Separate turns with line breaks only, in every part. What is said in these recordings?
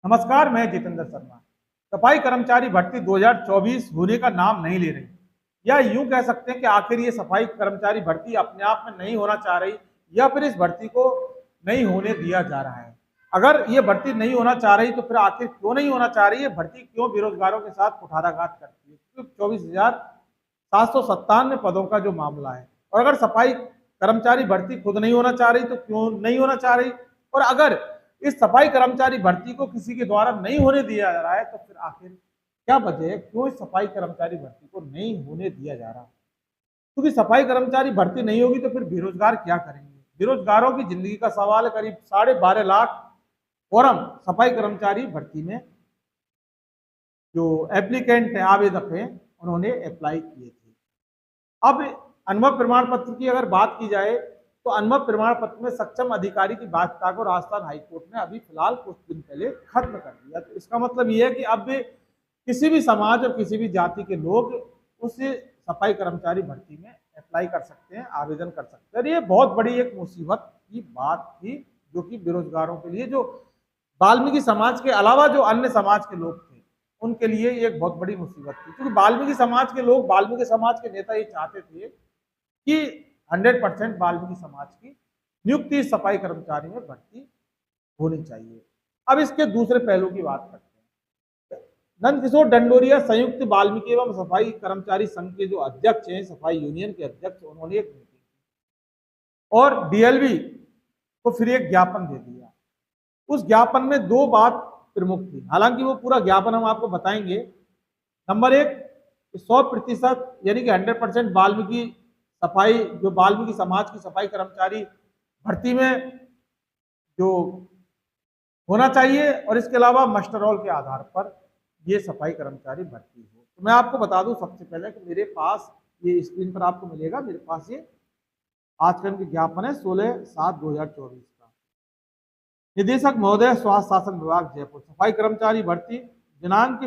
नमस्कार, मैं जितेंद्र शर्मा। सफाई कर्मचारी भर्ती 2024 होने का नाम नहीं ले रही, या यूं कह सकते हैं कि आखिर ये सफाई कर्मचारी भर्ती अपने आप में नहीं होना चाह रही, या फिर इस भर्ती को नहीं होने दिया जा रहा है। अगर ये भर्ती नहीं होना चाह रही तो फिर आखिर क्यों नहीं होना चाह रही है? भर्ती क्यों बेरोजगारों के साथ कुठाराघात करती है? क्योंकि 24,797 पदों का जो मामला है, और अगर सफाई कर्मचारी भर्ती खुद नहीं होना चाह रही तो क्यों नहीं होना चाह रही? और अगर इस सफाई कर्मचारी भर्ती को किसी के द्वारा नहीं होने दिया जा रहा है तो फिर आखिर क्या वजह है, क्यों इस सफाई कर्मचारी भर्ती को नहीं होने दिया जा रहा? क्योंकि सफाई कर्मचारी भर्ती नहीं होगी तो फिर बेरोजगार क्या करेंगे? बेरोजगारों की जिंदगी का सवाल है। करीब 12.5 लाख फॉर्म सफाई कर्मचारी भर्ती में जो एप्लीकेंट है, आवेदक हैं, उन्होंने अप्लाई किए थे। अब अनुभव प्रमाण पत्र की अगर बात की जाए तो अनुभव प्रमाण पत्र में सक्षम अधिकारी की बाध्यता को राजस्थान हाईकोर्ट ने अभी फिलहाल कुछ दिन पहले खत्म कर दिया। तो इसका मतलब ये है कि अब किसी भी समाज और किसी भी जाति के लोग उस सफाई कर्मचारी भर्ती में अप्लाई कर सकते हैं, आवेदन कर सकते हैं। ये बहुत बड़ी एक मुसीबत की बात थी, जो कि बेरोजगारों के लिए, जो वाल्मीकि समाज के अलावा जो अन्य समाज के लोग थे, उनके लिए ये एक बहुत बड़ी मुसीबत थी। क्योंकि वाल्मीकि समाज के लोग, वाल्मीकि समाज के नेता ये चाहते थे कि 100% वाल्मीकि समाज की नियुक्ति सफाई कर्मचारी में भर्ती होनी चाहिए। अब इसके दूसरे पहलू की बात करते हैं। नंदकिशोर डंडोरिया संयुक्त वाल्मीकि एवं सफाई कर्मचारी संघ के जो अध्यक्ष हैं, सफाई यूनियन के अध्यक्ष, उन्होंने एक मीटिंग और डीएलवी को फिर एक ज्ञापन दे दिया। उस ज्ञापन में दो बात प्रमुख थी, हालांकि वो पूरा ज्ञापन हम आपको बताएंगे। नंबर एक, 100% यानी कि 100% वाल्मीकि सफाई, जो वाल्मीकि समाज की सफाई कर्मचारी भर्ती में जो होना चाहिए, और इसके अलावा मास्टर रोल के आधार पर ये सफाई कर्मचारी भर्ती हो। तो मैं आपको बता दूं सबसे पहले कि मेरे पास ये स्क्रीन पर आपको मिलेगा, मेरे पास ये आज का ज्ञापन है 16/7/2024 का। निदेशक महोदय, स्वास्थ्य शासन विभाग, जयपुर। सफाई कर्मचारी भर्ती दिनांक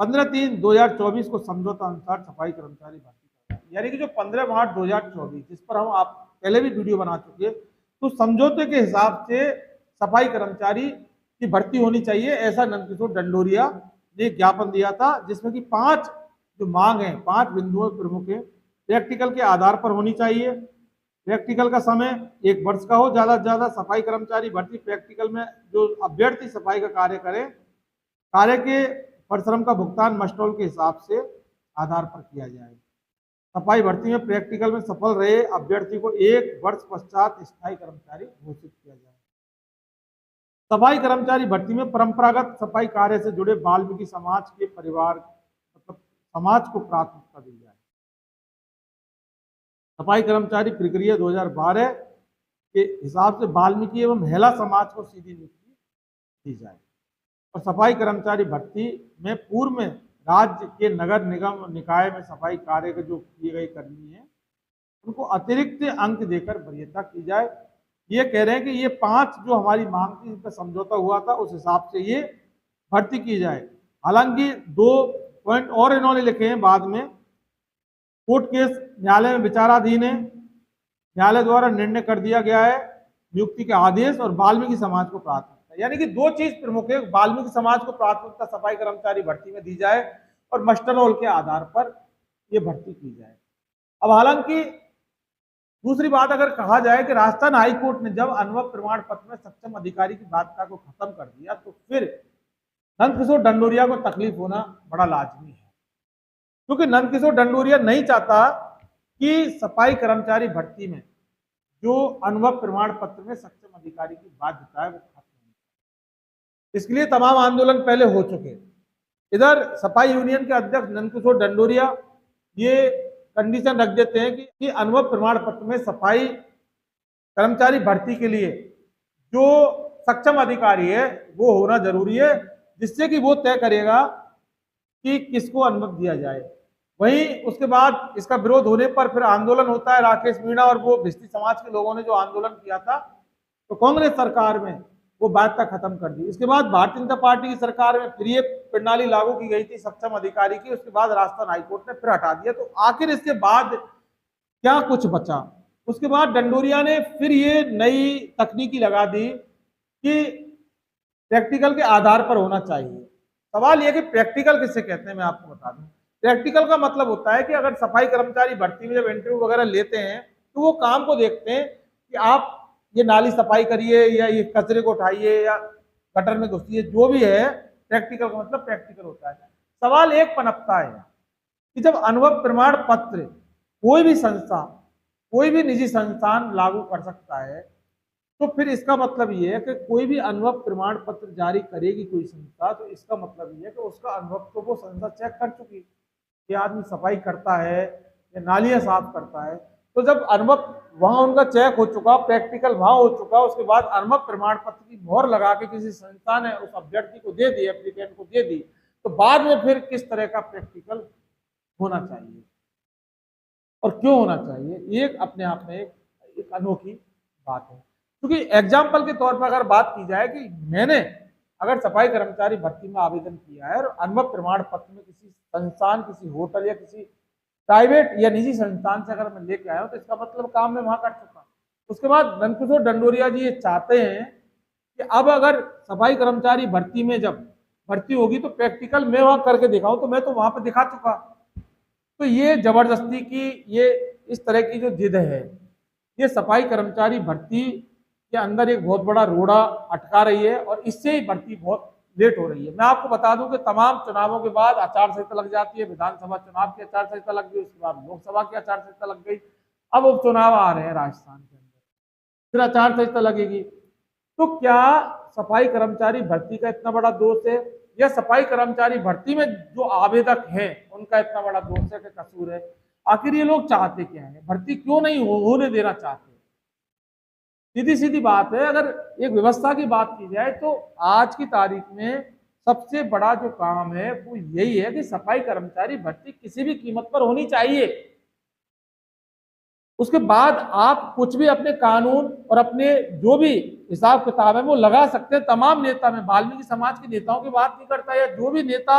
15/3/2024 को समझौता अनुसार सफाई कर्मचारी भर्ती करना है। यानी कि जो 15 मार्च 2024, जिस पर हम आप पहले भी वीडियो बना चुके हैं, तो समझौते के हिसाब से सफाई कर्मचारी की भर्ती होनी चाहिए, ऐसा नंदकिशोर डंडोरिया ने ज्ञापन दिया था, जिसमें कि 5 जो मांग है, 5 बिंदुओं प्रमुख है। प्रैक्टिकल के आधार पर होनी चाहिए। प्रैक्टिकल का समय 1 वर्ष का हो ज्यादा से ज्यादा। सफाई कर्मचारी भर्ती प्रैक्टिकल में जो अभ्यर्थी सफाई का कार्य करे, कार्य के परिश्रम का भुगतान मस्टरोल के हिसाब से आधार पर किया जाए। सफाई भर्ती में प्रैक्टिकल में सफल रहे अभ्यर्थी को 1 वर्ष पश्चात स्थायी कर्मचारी घोषित किया जाए। सफाई कर्मचारी भर्ती में परंपरागत सफाई कार्य से जुड़े वाल्मीकि समाज के परिवार, मतलब समाज को प्राथमिकता दी जाए। सफाई कर्मचारी प्रक्रिया 2012 के हिसाब से वाल्मीकि एवं महिला समाज को सीधी नियुक्ति दी जाए। और सफाई कर्मचारी भर्ती में पूर्व में राज्य के नगर निगम निकाय में सफाई कार्य के जो किए गए कर्मी हैं, उनको अतिरिक्त अंक देकर वरीयता की जाए। ये कह रहे हैं कि ये 5 जो हमारी मांग थी, इस पर समझौता हुआ था, उस हिसाब से ये भर्ती की जाए। हालांकि 2 पॉइंट और इन्होंने लिखे हैं बाद में। कोर्ट केस न्यायालय में विचाराधीन है, न्यायालय द्वारा निर्णय कर दिया गया है नियुक्ति के आदेश, और वाल्मीकि समाज को प्राथमिकता। यानी कि 2 चीज प्रमुख है, वाल्मीकि समाज को प्राथमिकता सफाई कर्मचारी भर्ती में दी जाए, और मास्टर रोल के आधार पर यह भर्ती की जाए। अब हालांकि दूसरी बात अगर कहा जाए कि राजस्थान हाईकोर्ट ने जब अनुभव प्रमाण पत्र में सक्षम अधिकारी की बाध्यता को खत्म कर दिया, तो फिर नंदकिशोर डंडोरिया को तकलीफ होना बड़ा लाजमी है। क्योंकि नंदकिशोर डंडोरिया नहीं चाहता कि सफाई कर्मचारी भर्ती में जो अनुभव प्रमाण पत्र में सक्षम अधिकारी की बाध्यता है वो खत्म हो। इसके लिए तमाम आंदोलन पहले हो चुके। इधर सफाई यूनियन के अध्यक्ष नंदकिशोर डंडोरिया ये कंडीशन रख देते हैं कि अनुभव प्रमाण पत्र में सफाई कर्मचारी भर्ती के लिए जो सक्षम अधिकारी है वो होना जरूरी है, जिससे कि वो तय करेगा कि किसको अनुभव दिया जाए। वहीं उसके बाद इसका विरोध होने पर फिर आंदोलन होता है। राकेश मीणा और वो भिस्ती समाज के लोगों ने जो आंदोलन किया था, तो कांग्रेस सरकार में वो बाध्यता खत्म कर दी। इसके बाद भारतीय जनता पार्टी की सरकार में फिर ये प्रणाली लागू की गई थी सक्षम अधिकारी की, उसके बाद राजस्थान हाईकोर्ट ने फिर हटा दिया। तो आखिर इसके बाद क्या कुछ बचा? उसके बाद डंडोरिया ने फिर ये नई तकनीकी लगा दी कि प्रैक्टिकल के आधार पर होना चाहिए। सवाल यह कि प्रैक्टिकल किसे कहते हैं, मैं आपको बता दूं। प्रैक्टिकल का मतलब होता है कि अगर सफाई कर्मचारी भर्ती में जब इंटरव्यू वगैरह लेते हैं तो वो काम को देखते हैं कि आप ये नाली सफाई करिए या ये कचरे को उठाइए या गटर में घुसिए, जो भी है प्रैक्टिकल का मतलब प्रैक्टिकल होता है। सवाल एक पनपता है कि जब अनुभव प्रमाण पत्र कोई भी संस्था, कोई भी निजी संस्थान लागू कर सकता है, तो फिर इसका मतलब ये है कि कोई भी अनुभव प्रमाण पत्र जारी करेगी कोई संस्था, तो इसका मतलब ये है कि उसका अनुभव तो वो संस्था चेक कर चुकी, ये आदमी सफाई करता है या नालियां साफ करता है। तो जब अनुभव वहां उनका चेक हो चुका, प्रैक्टिकल वहां हो चुका, उसके बाद अनुभव प्रमाण पत्र की मोहर लगा के किसी संस्था ने उस अभ्यर्थी को दे दी, एप्लीकेंट को दे दी, तो बाद में फिर किस तरह का प्रैक्टिकल होना चाहिए और क्यों होना चाहिए, ये अपने आप में एक अनोखी बात है। क्योंकि एग्जाम्पल के तौर पर अगर बात की जाए कि मैंने अगर सफाई कर्मचारी भर्ती में आवेदन किया है और अनुभव प्रमाण पत्र में किसी संस्थान, किसी होटल या किसी प्राइवेट या निजी संस्थान से अगर मैं लेके आया हूं, तो इसका मतलब काम मैं वहां कर चुका। उसके बाद नंदकिशोर डंडोरिया जी ये चाहते हैं कि अब अगर सफाई कर्मचारी भर्ती में जब भर्ती होगी तो प्रैक्टिकल मैं वहां करके दिखाऊं, तो मैं तो वहां पर दिखा चुका। तो ये जबरदस्ती की, ये इस तरह की जो जिद है, ये सफाई कर्मचारी भर्ती के अंदर एक बहुत बड़ा रोड़ा अटका रही है और इससे ही भर्ती बहुत लेट हो रही है। मैं आपको बता दूं कि तमाम चुनावों के बाद आचार संहिता लग जाती है, विधानसभा चुनाव की आचार संहिता लग गई, उसके बाद लोकसभा की आचार संहिता लग गई, अब उपचुनाव आ रहे हैं राजस्थान के अंदर, फिर आचार संहिता लगेगी। तो क्या सफाई कर्मचारी भर्ती का इतना बड़ा दोष है या सफाई कर्मचारी भर्ती में जो आवेदक हैं उनका इतना बड़ा दोष है कि कसूर है? आखिर ये लोग चाहते क्या है, भर्ती क्यों नहीं होने देना चाहते? सीधी सीधी बात है। अगर एक व्यवस्था की बात की जाए तो आज की तारीख में सबसे बड़ा जो काम है वो यही है कि सफाई कर्मचारी भर्ती किसी भी कीमत पर होनी चाहिए। उसके बाद आप कुछ भी अपने कानून और अपने जो भी हिसाब किताब है वो लगा सकते हैं। तमाम नेता, में वाल्मीकि समाज के नेताओं की बात नहीं करता, या जो भी नेता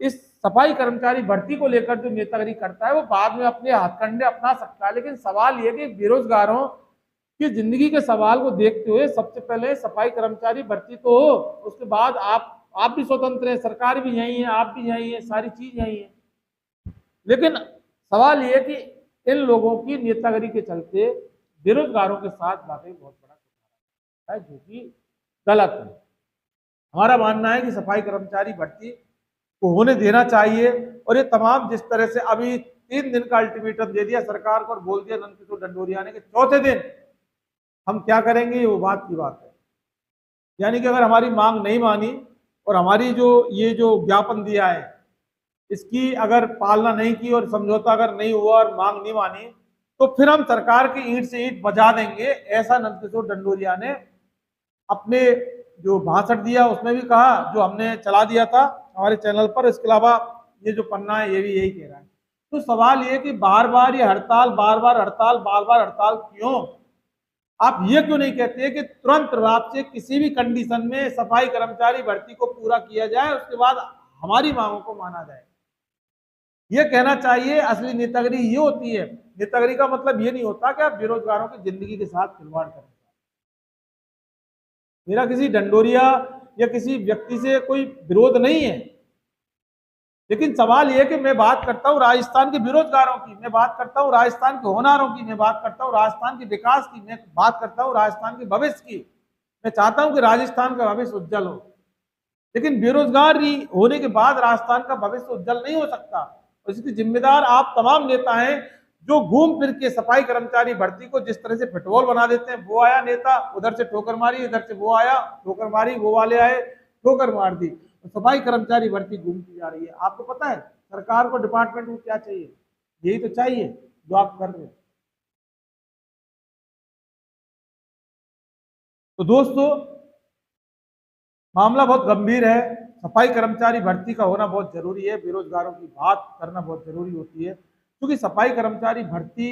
इस सफाई कर्मचारी भर्ती को लेकर जो नेतागिरी करता है वो बाद में अपने हथकंडे अपना सकता है। लेकिन सवाल ये कि बेरोजगारों की जिंदगी के सवाल को देखते हुए सबसे पहले सफाई कर्मचारी भर्ती तो हो, उसके बाद आप भी स्वतंत्र है, सरकार भी यही है, आप भी यही है, सारी चीज यही है। लेकिन सवाल यह कि इन लोगों की नेतागिरी के चलते बेरोजगारों के साथ वाकई बहुत बड़ा है, जो कि गलत है। हमारा मानना है कि सफाई कर्मचारी भर्ती को होने देना चाहिए। और ये तमाम जिस तरह से अभी 3 दिन का अल्टीमेटम दे दिया सरकार को और बोल दिया नंदकिशोर डंडोरिया ने कि चौथे दिन हम क्या करेंगे, वो बात की बात है। यानी कि अगर हमारी मांग नहीं मानी और हमारी जो ये जो ज्ञापन दिया है इसकी अगर पालना नहीं की और समझौता अगर नहीं हुआ और मांग नहीं मानी, तो फिर हम सरकार की ईंट से ईंट बजा देंगे, ऐसा नंदकिशोर डंडोरिया ने अपने जो भाषण दिया उसमें भी कहा, जो हमने चला दिया था हमारे चैनल पर। इसके अलावा ये जो पन्ना है ये भी यही कह रहा है। तो सवाल ये कि बार बार ये हड़ताल, बार बार हड़ताल, बार बार हड़ताल क्यों? आप ये क्यों नहीं कहते कि तुरंत रात से किसी भी कंडीशन में सफाई कर्मचारी भर्ती को पूरा किया जाए, उसके बाद हमारी मांगों को माना जाए? ये कहना चाहिए। असली नेतागिरी ये होती है। नेतागिरी का मतलब ये नहीं होता कि आप बेरोजगारों की जिंदगी के साथ खिलवाड़ करें। मेरा किसी डंडोरिया या किसी व्यक्ति से कोई विरोध नहीं है, लेकिन सवाल यह कि मैं बात करता हूं राजस्थान के बेरोजगारों की, मैं बात करता हूं राजस्थान के होनहारों की, मैं बात करता हूं राजस्थान के विकास की, मैं बात करता हूं राजस्थान के भविष्य की। मैं चाहता हूं कि राजस्थान का भविष्य उज्जवल हो, लेकिन बेरोजगारी होने के बाद राजस्थान का भविष्य उज्जवल नहीं हो सकता। इसकी जिम्मेदार आप तमाम नेता हैं जो घूम फिर के सफाई कर्मचारी भर्ती को जिस तरह से फुटबॉल बना देते हैं। वो आया नेता, उधर से ठोकर मारी, इधर से वो आया, ठोकर मारी, वो वाले आए, ठोकर मार दी, तो सफाई कर्मचारी भर्ती घूमती जा रही है। आपको पता है सरकार को, डिपार्टमेंट को क्या चाहिए? यही तो चाहिए जो आप कर रहे हैं। तो दोस्तों, मामला बहुत गंभीर है। सफाई कर्मचारी भर्ती का होना बहुत जरूरी है। बेरोजगारों की बात करना बहुत जरूरी होती है, क्योंकि सफाई कर्मचारी भर्ती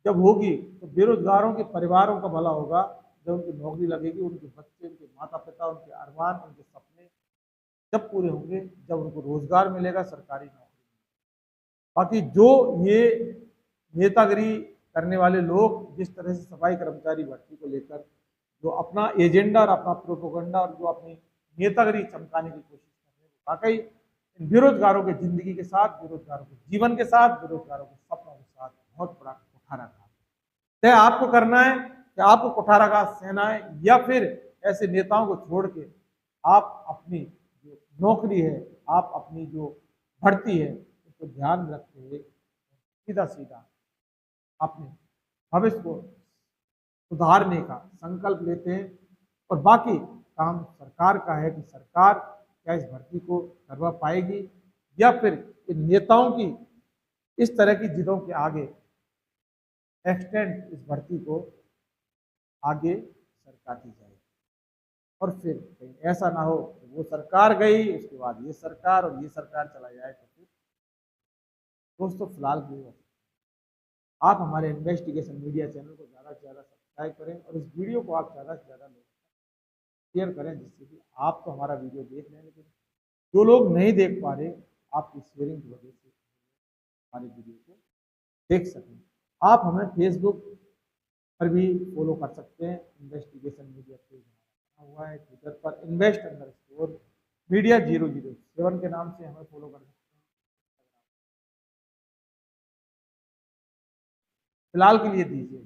जब होगी तो बेरोजगारों के परिवारों का भला होगा। जब उनकी नौकरी लगेगी, उनके बच्चे, उनके माता पिता, उनके अरमान, उनके सपने जब पूरे होंगे, जब उनको रोजगार मिलेगा, सरकारी नौकरी। बाकी जो ये नेतागिरी करने वाले लोग जिस तरह से सफाई कर्मचारी भर्ती को लेकर जो अपना एजेंडा और अपना प्रोपोगंडा और जो अपनी नेतागिरी चमकाने की कोशिश कर रहे हैं। वाकई इन बेरोजगारों के जिंदगी के साथ, बेरोजगारों के जीवन के साथ, बेरोजगारों के सपनों के साथ बहुत बड़ा कुठाराघात तय आपको करना है कि आपको कुठाराघात सहना है, या फिर ऐसे नेताओं को छोड़ के आप अपनी जो नौकरी है, आप अपनी जो भर्ती है, उसको ध्यान रखते हुए सीधा सीधा अपने भविष्य को सुधारने का संकल्प लेते हैं। और बाकी काम सरकार का है कि सरकार क्या इस भर्ती को करवा पाएगी, या फिर इन नेताओं की इस तरह की जिदों के आगे एक्सटेंड इस भर्ती को आगे सरकाती जाएगी। और फिर कहीं ऐसा ना हो कि वो सरकार गई, उसके बाद ये सरकार और ये सरकार चला जाए। तो फिर दोस्तों फिलहाल के लिए आप हमारे इन्वेस्टिगेशन मीडिया चैनल को ज़्यादा से ज़्यादा सब्सक्राइब करें और इस वीडियो को आप ज़्यादा से ज़्यादा शेयर करें, जिससे कि आप तो हमारा वीडियो देख रहे हैं, लेकिन जो लोग नहीं देख पा रहे, आपकी शेयरिंग की वजह से हमारे वीडियो को देख सकें। आप हमें फेसबुक पर भी फॉलो कर सकते हैं, इन्वेस्टिगेशन मीडिया पेज बना हुआ है। ट्विटर पर invest_media007 के नाम से हमें फॉलो कर सकते हैं। फिलहाल के लिए दीजिए।